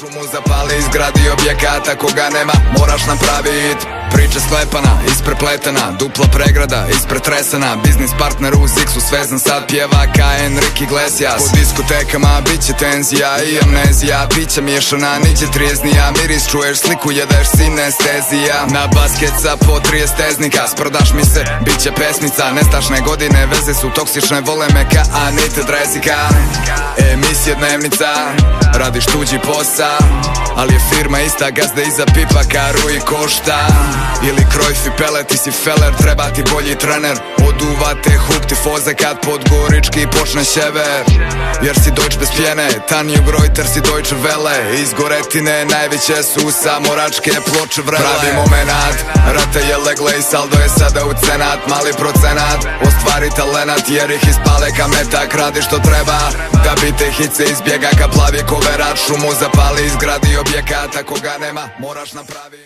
Šumu zapali, izgradi objekata koga nema, moraš napravit. Priča sklepana, isprepletena, dupla pregrada, isprotresena. Biznis partner uz X-u svezan, sad pjeva ka Enrique Iglesias. Po diskotekama bit će tenzija i amnezija, pića miješana, niđe trijeznija. Miris čuješ, sliku jedeš, sinestezija. Na baskeca po 30 steznika, sprdaš mi se, bit će pesnica. Nestašne godine, veze su toksične, vole me ka Anita Drezika. Emisija dnevnica, radiš tuđi posa, ali je firma ista, gazda iza pipa karu i košta. Ili Cruyff i Pele, ti si feller, treba ti bolji trener. Oduvate huk ti foze kad pod Gorički počne šever. Jer si Deutsch bez pjene, Tanju Grojter si Deutsche Welle. Iz Goretine najveće su samoračke ploče vrele. Pravi momenat, rate je legle i saldo je sada u cenat. Mali procenat, ostvari talenat, jer ih ispale ka metak. Radi što treba, da bi te hit se izbjega ka plavi koverat. Šumu zapali, izgradi objekata koga nema, moraš napravi.